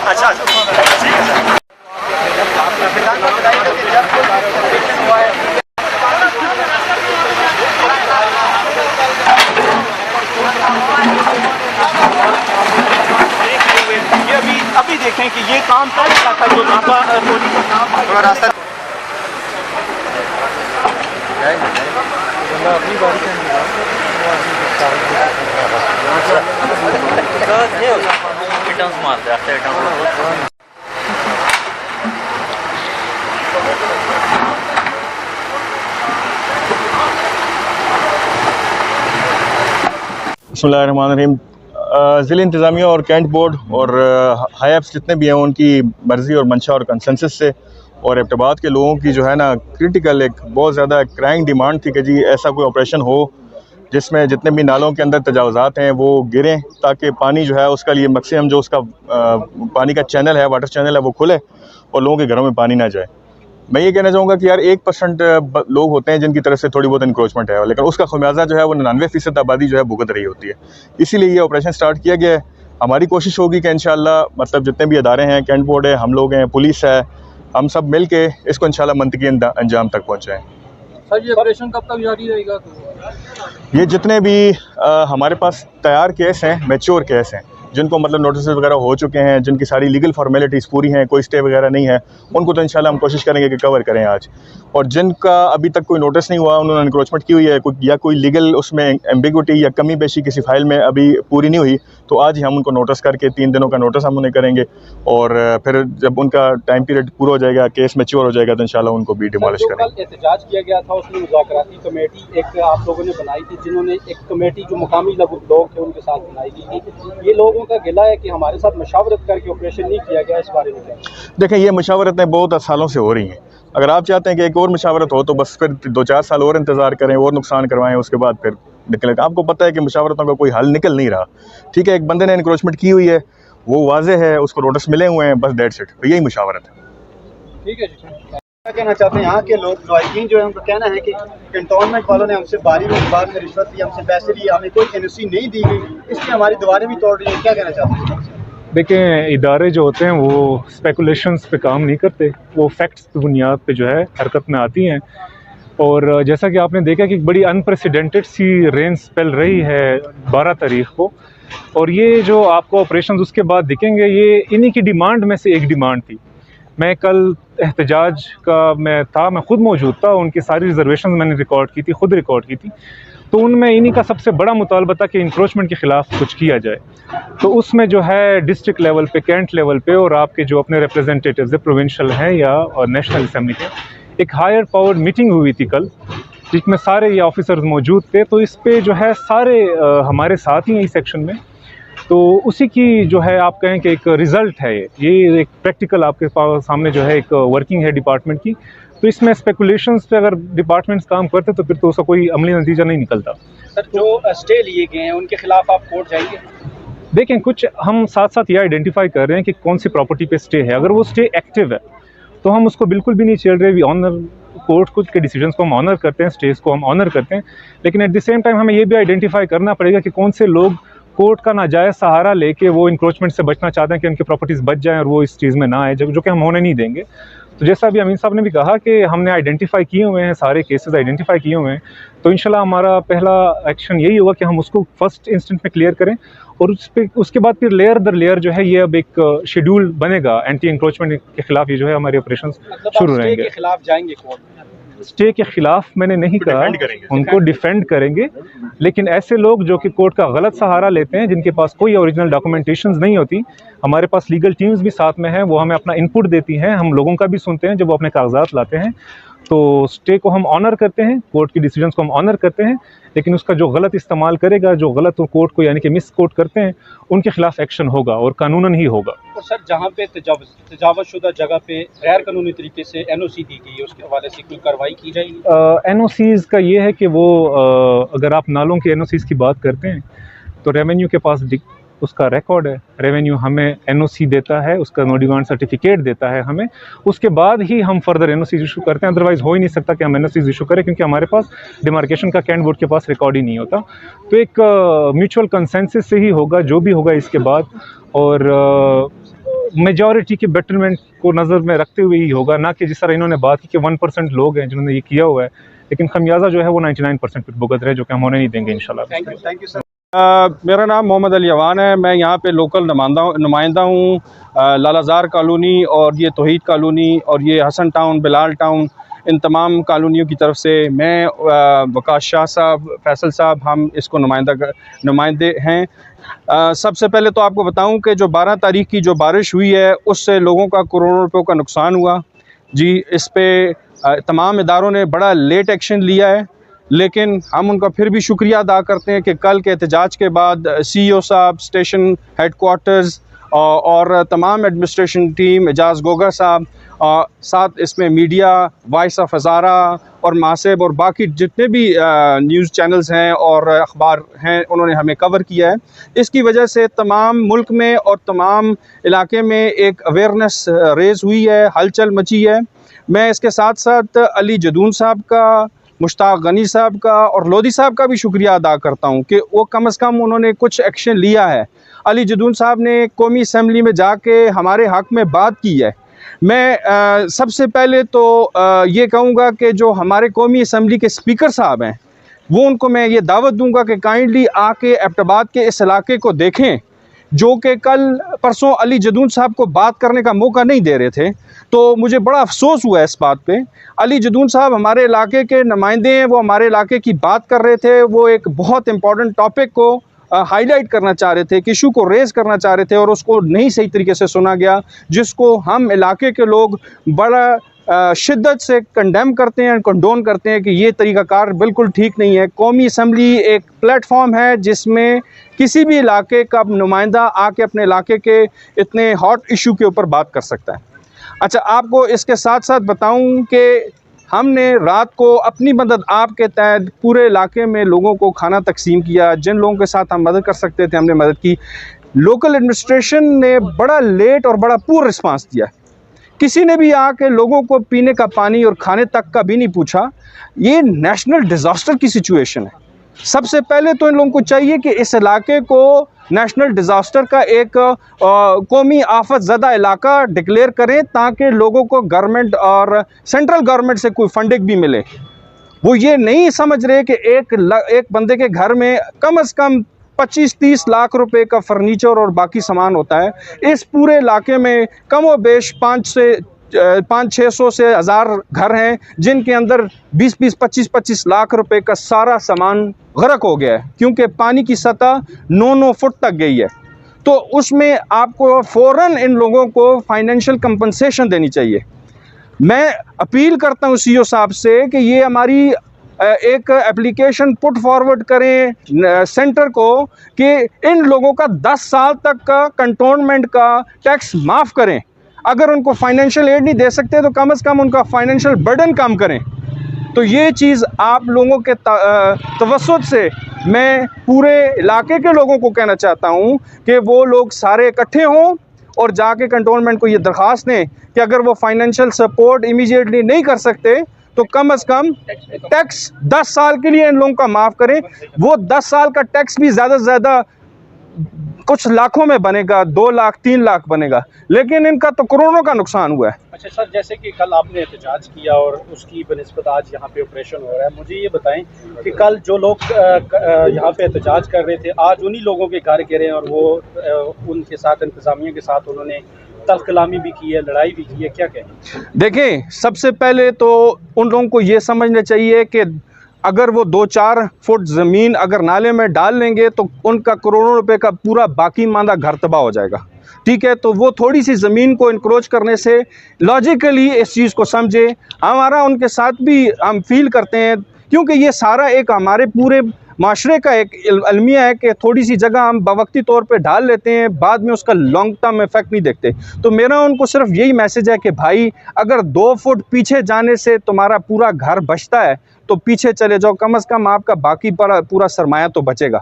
अच्छा ठीक है सर। अभी देखें कि ये काम था जो थोड़ा रास्ता बिस्मिल्लाहिर्रहमानिर्रहीम। ज़िला इंतज़ामिया और कैंट बोर्ड और हाई एप्स जितने भी हैं उनकी मर्ज़ी और मंशा और कंसेंसस से और एबटाबाद के लोगों की जो है ना क्रिटिकल एक बहुत ज़्यादा क्राइंग डिमांड थी कि जी ऐसा कोई ऑपरेशन हो जिसमें जितने भी नालों के अंदर तजावज़ात हैं वो गिरें ताकि पानी जो है उसका लिए मैक्सिमम जो उसका पानी का चैनल है, वाटर चैनल है, वो खुले और लोगों के घरों में पानी ना जाए। मैं ये कहना चाहूँगा कि यार 1% लोग होते हैं जिनकी तरफ से थोड़ी बहुत इंक्रोचमेंट है, लेकिन उसका खमियाजा जो है वो 99% आबादी जो है भुगत रही होती है। इसीलिए ये ऑपरेशन स्टार्ट किया गया है। हमारी कोशिश होगी कि इंशाल्लाह मतलब जितने भी अदारे हैं, कैंट बोर्ड है, हम लोग हैं, पुलिस है, हम सब मिल के इसको इंशाल्लाह मंतकी अंजाम तक पहुँचाएँ। सर ये ऑपरेशन कब तक जारी रहेगा? ये जितने भी हमारे पास तैयार केस हैं, मैच्योर केस हैं, जिनको मतलब नोटिस वगैरह हो चुके हैं, जिनकी सारी लीगल फॉर्मेलिटीज़ पूरी हैं, कोई स्टे वगैरह नहीं है, उनको तो इंशाल्लाह हम कोशिश करेंगे कि कवर करें आज। और जिनका अभी तक कोई नोटिस नहीं हुआ, उन्होंने इंक्रोचमेंट की हुई है या कोई लीगल उसमें एम्बिग्विटी या कमी पेशी किसी फाइल में अभी पूरी नहीं हुई, तो आज ही हम उनको नोटिस करके 3 दिनों का नोटिस हम उन्हें करेंगे और फिर जब उनका टाइम पीरियड पूरा हो जाएगा, केस मैच्योर हो जाएगा, तो इंशाल्लाह उनको भी डिमोलिश करेंगे। कल एहतजाज किया गया था, उसमें मुज़ाकराती कमेटी एक आप लोगों ने बनाई थी, जिन्होंने एक कमेटी जो मुकामी लोग थे उनके साथ बनाई गई थी। ये लोगों का गिला है कि हमारे साथ मशावरत करके ऑपरेशन नहीं किया गया, इस बारे में क्या? देखें, ये मशावरतें बहुत सालों से हो रही हैं। अगर आप चाहते हैं कि एक और मशावरत हो तो बस फिर 2-4 साल और इंतज़ार करें और नुकसान करवाएं, उसके बाद फिर निकलें। आपको पता है कि मशावरतों का कोई हल निकल नहीं रहा। ठीक है, एक बंदे ने इंक्रोचमेंट की हुई है, वो वाजे है, उसको नोटिस मिले हुए हैं, बस दैट्स इट, तो यही मशावरत है। ठीक है जी। क्या कहना चाहते हैं यहाँ के लोग लॉयकीन जो है, उनका कहना है कि कंटोनमेंट वालों ने हमसे बारी में रिश्वत ली, हमसे पैसे लिए, हमें कोई एनओसी नहीं दी गई, इसलिए हमारी दीवारें भी तोड़ रही है। क्या कहना चाहते हैं? देखें, इदारे जो होते हैं वो स्पेकुलेशंस पे काम नहीं करते, वो फैक्ट्स की बुनियाद पे जो है हरकत में आती हैं। और जैसा कि आपने देखा कि एक बड़ी अनप्रेसिडेंटेड सी रेन स्पेल रही है 12 तारीख को, और ये जो आपको ऑपरेशंस उसके बाद दिखेंगे, ये इन्हीं की डिमांड में से एक डिमांड थी। मैं कल एहतजाज का मैं खुद मौजूद था, उनकी सारी रिजर्वेशन मैंने खुद रिकॉर्ड की थी, तो उनमें इन्हीं का सबसे बड़ा मुतालबा था कि इंक्रोचमेंट के ख़िलाफ़ कुछ किया जाए। तो उसमें जो है डिस्ट्रिक्ट लेवल पे, कैंट लेवल पे और आपके जो अपने रिप्रेजेंटेटिव्स है प्रोविंशियल हैं या और नेशनल असेंबली के, एक हायर पावर मीटिंग हुई थी कल, जिसमें सारे ये ऑफिसर्स मौजूद थे। तो इस पे जो है सारे हमारे साथ ही हैं इस सेक्शन में, तो उसी की जो है आप कहें कि एक रिज़ल्ट है ये एक प्रैक्टिकल आपके सामने जो है एक वर्किंग है डिपार्टमेंट की। तो इसमें स्पेकुलेशंस पे अगर डिपार्टमेंट्स काम करते तो फिर तो उसका कोई अमली नतीजा नहीं निकलता। सर जो स्टे लिए गए हैं उनके खिलाफ आप कोर्ट जाएंगे? देखें, कुछ हम साथ साथ ये आइडेंटिफाई कर रहे हैं कि कौन सी प्रॉपर्टी पे स्टे है। अगर वो स्टे एक्टिव है तो हम उसको बिल्कुल भी नहीं छेड़ रहे, वी ऑनर कोर्ट के डिसीजंस को हम ऑनर करते हैं, स्टेज को हम ऑनर करते हैं। लेकिन एट द सेम टाइम हमें ये भी आइडेंटिफाई करना पड़ेगा कि कौन से लोग कोर्ट का नाजायज़ सहारा लेके वो इंक्रोचमेंट से बचना चाहते हैं कि उनकी प्रॉपर्टीज़ बच जाएं और वो इस चीज़ में ना आए, जो कि हम होने नहीं देंगे। तो जैसा अभी अमीन साहब ने भी कहा कि हमने आइडेंटिफाई किए हुए हैं, सारे केसेस आइडेंटिफाई किए हुए हैं, तो इंशाल्लाह हमारा पहला एक्शन यही होगा कि हम उसको फर्स्ट इंस्टेंट में क्लियर करें और उसके बाद फिर लेयर दर लेयर जो है ये अब एक शेड्यूल बनेगा एंटी इंक्रोचमेंट के खिलाफ। ये जो है हमारे ऑपरेशन शुरू रहेंगे। खिलाफ जाएंगे कोर्ट? स्टे के खिलाफ मैंने नहीं कहा, उनको डिफेंड करेंगे। लेकिन ऐसे लोग जो कि कोर्ट का गलत सहारा लेते हैं, जिनके पास कोई ओरिजिनल डॉक्यूमेंटेशंस नहीं होती, हमारे पास लीगल टीम्स भी साथ में हैं, वो हमें अपना इनपुट देती हैं, हम लोगों का भी सुनते हैं जब वो अपने कागजात लाते हैं। तो स्टे को हम ऑनर करते हैं, कोर्ट की डिसीजंस को हम ऑनर करते हैं, लेकिन उसका जो गलत इस्तेमाल करेगा, जो गलत कोर्ट को यानी कि मिस कोर्ट करते हैं, उनके खिलाफ एक्शन होगा और कानूनन ही होगा। और सर जहाँ पे तजावज़शुदा जगह पे गैर कानूनी तरीके से एनओसी दी गई है, उसके हवाले से कोई कार्रवाई की जाएगी? एनओसीज़ का ये है कि वो अगर आप नालों के एनओसीज़ की बात करते हैं तो रेवेन्यू के पास उसका रिकॉर्ड है, रेवेन्यू हमें एनओसी देता है, उसका नो डिमांड सर्टिफिकेट देता है हमें, उसके बाद ही हम फर्दर एनओसी इशू करते हैं। अदरवाइज़ हो ही नहीं सकता कि हम एनओसी इशू करें, क्योंकि हमारे पास डिमार्केशन का कैंट बोर्ड के पास रिकॉर्ड ही नहीं होता। तो एक म्यूचुअल कंसेंसस से ही होगा जो भी होगा इसके बाद, और मेजॉरिटी के बेटरमेंट को नज़र में रखते हुए ही होगा, ना कि जिस तरह इन्होंने बात की कि 1% लोग हैं जिन्होंने ये किया हुआ है, लेकिन खमियाजा जो है वो 99% पर भुगत रहे, जो कि हम होने नहीं देंगे इंशाल्लाह। Thank you sir. मेरा नाम मोहम्मद अली अवान है। मैं यहाँ पे लोकल नुमाइंदा हूँ लालाजार कॉलोनी और ये तौहीद कॉलोनी और ये हसन टाउन, बिलाल टाउन, इन तमाम कॉलोनियों की तरफ से मैं वकास शाह साहब, फैसल साहब, हम इसको नुमाइंदे हैं। सबसे पहले तो आपको बताऊं कि जो 12 तारीख की जो बारिश हुई है उससे लोगों का करोड़ों रुपयों का नुकसान हुआ जी। इस पे तमाम इदारों ने बड़ा लेट एक्शन लिया है, लेकिन हम उनका फिर भी शुक्रिया अदा करते हैं कि कल के एहतजाज के बाद CEO साहब, स्टेशन हेडक्वार्टर्स और तमाम एडमिनिस्ट्रेशन टीम, एजाज़ गोगा साहब, साथ इसमें मीडिया, वॉइस ऑफ हज़ारा और मासिब और बाकी जितने भी न्यूज़ चैनल्स हैं और अखबार हैं, उन्होंने हमें कवर किया है। इसकी वजह से तमाम मुल्क में और तमाम इलाके में एक अवेयरनेस रेज़ हुई है, हलचल मची है। मैं इसके साथ साथ अली जदून साहब का, मुश्ताक गनी साहब का और लोधी साहब का भी शुक्रिया अदा करता हूँ कि वो कम से कम उन्होंने कुछ एक्शन लिया है। अली जदून साहब ने कौमी असम्बली में जाके हमारे हक़ में बात की है। मैं सबसे पहले तो ये कहूँगा कि जो हमारे कौमी असम्बली के स्पीकर साहब हैं, वो उनको मैं ये दावत दूँगा कि काइंडली आके एबटाबाद के इस इलाके को देखें, जो कि कल परसों अली जदून साहब को बात करने का मौका नहीं दे रहे थे। तो मुझे बड़ा अफसोस हुआ इस बात पे। अली जदून साहब हमारे इलाके के नुमाइंदे हैं, वो हमारे इलाके की बात कर रहे थे, वो एक बहुत इम्पॉर्टेंट टॉपिक को हाईलाइट करना चाह रहे थे, कि इशू को रेज़ करना चाह रहे थे, और उसको नहीं सही तरीके से सुना गया, जिसको हम इलाके के लोग बड़ा शिद्दत से कंडेम करते हैं, कंडोन करते हैं कि ये तरीक़ाकार बिल्कुल ठीक नहीं है। कौमी असम्बली एक प्लेटफॉर्म है जिसमें किसी भी इलाके का नुमाइंदा आके अपने इलाके के इतने हॉट इशू के ऊपर बात कर सकता है। अच्छा, आपको इसके साथ साथ बताऊं कि हमने रात को अपनी मदद आपके तहत पूरे इलाके में लोगों को खाना तकसीम किया। जिन लोगों के साथ हम मदद कर सकते थे हमने मदद की। लोकल एडमिनिस्ट्रेशन ने बड़ा लेट और बड़ा पुअर रिस्पांस दिया। किसी ने भी आके लोगों को पीने का पानी और खाने तक का भी नहीं पूछा। ये नेशनल डिज़ास्टर की सिचुएशन है। सबसे पहले तो इन लोगों को चाहिए कि इस इलाके को नेशनल डिज़ास्टर का एक कौमी आफत ज़दा इलाका डिक्लेयर करें, ताकि लोगों को गवर्नमेंट और सेंट्रल गवर्नमेंट से कोई फंडिंग भी मिले। वो ये नहीं समझ रहे कि एक बंदे के घर में कम से कम 25-30 लाख रुपए का फर्नीचर और बाकी सामान होता है। इस पूरे इलाके में कम व बेश 500-600 से 1000 घर हैं, जिनके अंदर 20-20, 25-25 लाख रुपए का सारा सामान गर्क हो गया है, क्योंकि पानी की सतह 9-9 फुट तक गई है। तो उसमें आपको फ़ौरन इन लोगों को फाइनेंशियल कंपनसेशन देनी चाहिए। मैं अपील करता हूँ CEO साहब से कि ये हमारी एक एप्लीकेशन पुट फॉरवर्ड करें सेंटर को कि इन लोगों का 10 साल तक का कंटोनमेंट का टैक्स माफ़ करें। अगर उनको फाइनेंशियल एड नहीं दे सकते तो कम से कम उनका फाइनेंशियल बर्डन कम करें। तो ये चीज़ आप लोगों के तवस्सुत से मैं पूरे इलाके के लोगों को कहना चाहता हूँ कि वो लोग सारे इकट्ठे हों और जाके कंटोनमेंट को ये दरख्वास्त दें कि अगर वो फाइनेंशियल सपोर्ट इमीडिएटली नहीं कर सकते तो कम से कम टैक्स 10 साल के लिए इन लोगों का माफ़ करें। वो 10 साल का टैक्स भी ज़्यादा से ज़्यादा कुछ लाखों में बनेगा, 2 लाख 3 लाख बनेगा, लेकिन इनका तो करोड़ों का नुकसान हुआ है। अच्छा सर, जैसे कि कल आपने एहतजाज किया और उसकी बनिस्बत आज यहाँ पे ऑपरेशन हो रहा है, मुझे ये बताएं कि कल जो लोग यहाँ पे एहतजाज कर रहे थे, आज उन्हीं लोगों के घर गिरे हैं और वो उनके साथ इंतज़ामिया के साथ उन्होंने तल्ख कलामी भी की है, लड़ाई भी की है, क्या कहें? देखें, सबसे पहले तो उन लोगों को ये समझना चाहिए कि अगर वो 2-4 फुट ज़मीन अगर नाले में डाल लेंगे तो उनका करोड़ों रुपए का पूरा बाकी मांदा घर तबाह हो जाएगा। ठीक है, तो वो थोड़ी सी ज़मीन को इंक्रोच करने से लॉजिकली इस चीज़ को समझे। हमारा उनके साथ भी हम फील करते हैं, क्योंकि ये सारा एक हमारे पूरे माशरे का एक अलमिया है कि थोड़ी सी जगह हम बवक्ती तौर पे डाल लेते हैं, बाद में उसका लॉन्ग टर्म इफेक्ट नहीं देखते। तो मेरा उनको सिर्फ यही मैसेज है कि भाई, अगर 2 फुट पीछे जाने से तुम्हारा पूरा घर बचता है तो पीछे चले जाओ, कम से कम आपका बाकी पूरा सरमाया तो बचेगा।